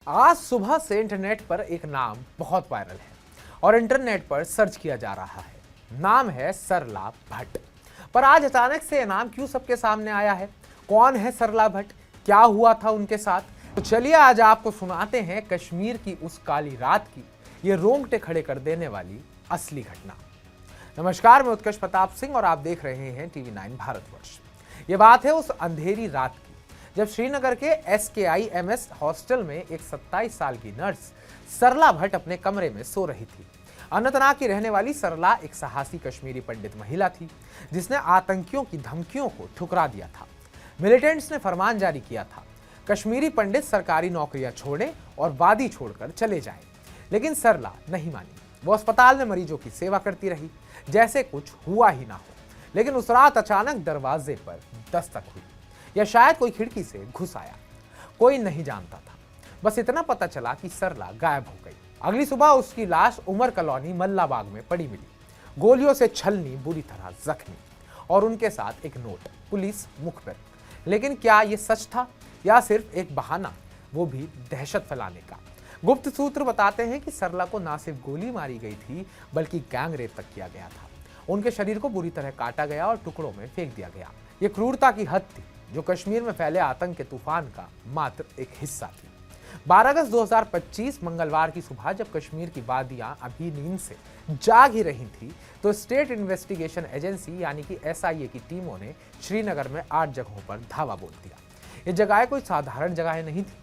आज सुबह से इंटरनेट पर एक नाम बहुत वायरल है और इंटरनेट पर सर्च किया जा रहा है। नाम है सरला भट्ट। पर आज अचानक से यह नाम क्यों सबके सामने आया है? कौन है सरला भट्ट? क्या हुआ था उनके साथ? तो चलिए आज आपको सुनाते हैं कश्मीर की उस काली रात की ये रोंगटे खड़े कर देने वाली असली घटना। नमस्कार, मैं उत्कर्ष प्रताप सिंह और आप देख रहे हैं टीवी9 भारतवर्ष। ये बात है उस अंधेरी रात की जब श्रीनगर के SKIMS हॉस्टल में एक 27 साल की नर्स सरला भट्ट अपने कमरे में सो रही थी। अनंतनाग की रहने वाली सरला एक साहसी कश्मीरी पंडित महिला थी जिसने आतंकियों की धमकियों को ठुकरा दिया था। मिलिटेंट्स ने फरमान जारी किया था, कश्मीरी पंडित सरकारी नौकरियां छोड़ें और वादी छोड़कर चले जाएं। लेकिन सरला नहीं मानी। वो अस्पताल में मरीजों की सेवा करती रही जैसे कुछ हुआ ही ना हो। लेकिन उस रात अचानक दरवाजे पर दस्तक हुई, या शायद कोई खिड़की से घुस आया। कोई नहीं जानता था, बस इतना पता चला कि सरला गायब हो गई। अगली सुबह उसकी लाश उमर कॉलोनी मल्लाबाग में पड़ी मिली, गोलियों से छलनी, बुरी तरह जख्मी, और उनके साथ एक नोट, पुलिस मुखबिर। लेकिन क्या यह सच था या सिर्फ एक बहाना, वो भी दहशत फैलाने का? गुप्त सूत्र बताते हैं कि सरला को ना सिर्फ गोली मारी गई थी बल्कि गैंग रेप तक किया गया था। उनके शरीर को बुरी तरह काटा गया और टुकड़ों में फेंक दिया गया। यह क्रूरता की हद थी जो कश्मीर में फैले आतंक के तूफान का मात्र एक हिस्सा थी। 12 अगस्त 2025 मंगलवार की सुबह जब कश्मीर की वादियां अभी नींद से जाग ही रही थी तो स्टेट इन्वेस्टिगेशन एजेंसी यानी कि SIA की टीमों ने श्रीनगर में 8 जगहों पर धावा बोल दिया। ये जगहें कोई साधारण जगहें नहीं थी।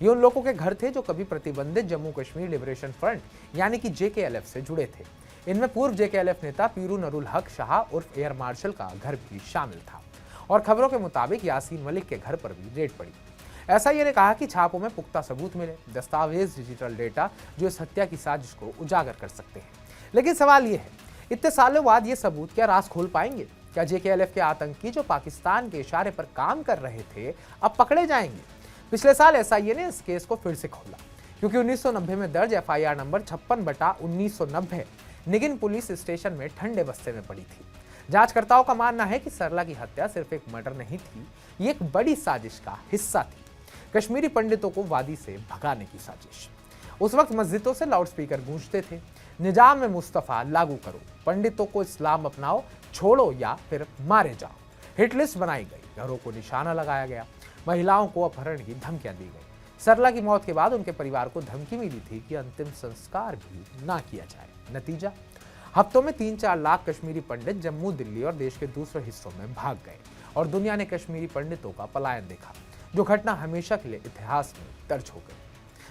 ये उन लोगों के घर थे जो कभी प्रतिबंधित जम्मू कश्मीर लिबरेशन फ्रंट यानी कि JKLF से जुड़े थे। इनमें पूर्व JKLF नेता पीरू नरुल हक शाह उर्फ एयर मार्शल का घर भी शामिल था। और खबरों के मुताबिक यासीन मलिक के घर पर भी रेड पड़ी। SIA ने कहा कि छापों में पुख्ता सबूत मिले, दस्तावेज, डिजिटल डेटा जो इस हत्या की साजिश को उजागर कर सकते हैं। लेकिन सवाल यह है, इतने सालों बाद ये सबूत क्या राज खोल पाएंगे? क्या JKLF के आतंकी जो पाकिस्तान के इशारे पर काम कर रहे थे अब पकड़े जाएंगे? पिछले साल SIA ने इस केस को फिर से खोला क्योंकि 1990 में दर्ज FIR number 56/1990 Nigeen police station में ठंडे बस्ते में पड़ी थी। जांचकर्ताओं का मानना है कि सरला की हत्या सिर्फ एक मर्डर नहीं थी, ये एक बड़ी साजिश का हिस्सा थी। कश्मीरी पंडितों को वादी से भगाने की साजिश। उस वक्त मस्जिदों से लाउडस्पीकर गूंजते थे, निजाम में मुस्तफा लागू करो, पंडितों को इस्लाम अपनाओ, छोड़ो या फिर मारे जाओ। हिट लिस्ट बनाई गई, घरों को निशाना लगाया गया, महिलाओं को अपहरण की धमकियां दी गई। सरला की मौत के बाद उनके परिवार को धमकी मिली थी कि अंतिम संस्कार भी ना किया जाए। नतीजा, हफ्तों में 3-4 लाख कश्मीरी पंडित जम्मू, दिल्ली और देश के दूसरे हिस्सों में भाग गए और दुनिया ने कश्मीरी पंडितों का पलायन देखा, जो घटना हमेशा के लिए इतिहास में दर्ज हो गई।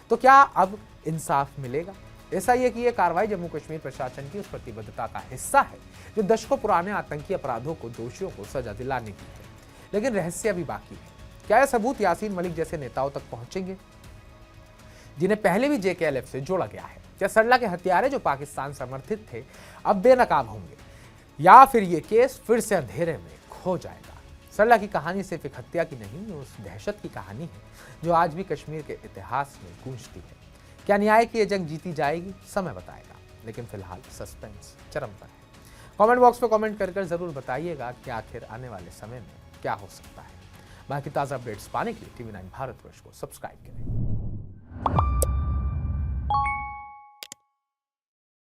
तो क्या अब इंसाफ मिलेगा? SIA की यह कार्रवाई जम्मू कश्मीर प्रशासन की उस प्रतिबद्धता का हिस्सा है जो दशकों पुराने आतंकी अपराधों को दोषियों को सजा दिलाने की है। लेकिन रहस्य अभी बाकी है। क्या यह सबूत यासीन मलिक जैसे नेताओं तक पहुंचेंगे जिन्हें पहले भी JKLF से जोड़ा गया है? क्या सरला के हत्यारे जो पाकिस्तान समर्थित थे अब बेनकाब होंगे, या फिर ये केस फिर से अंधेरे में खो जाएगा? सरला की कहानी सिर्फ एक हत्या की नहीं, उस दहशत की कहानी है जो आज भी कश्मीर के इतिहास में गूंजती है। क्या न्याय की ये जंग जीती जाएगी? समय बताएगा, लेकिन फिलहाल सस्पेंस चरम पर है। कमेंट बॉक्स में कमेंट कर जरूर बताइएगा कि आखिर आने वाले समय में क्या हो सकता है। बाकी ताज़ा अपडेट्स पाने के लिए टीवी9 भारतवर्ष को सब्सक्राइब करें।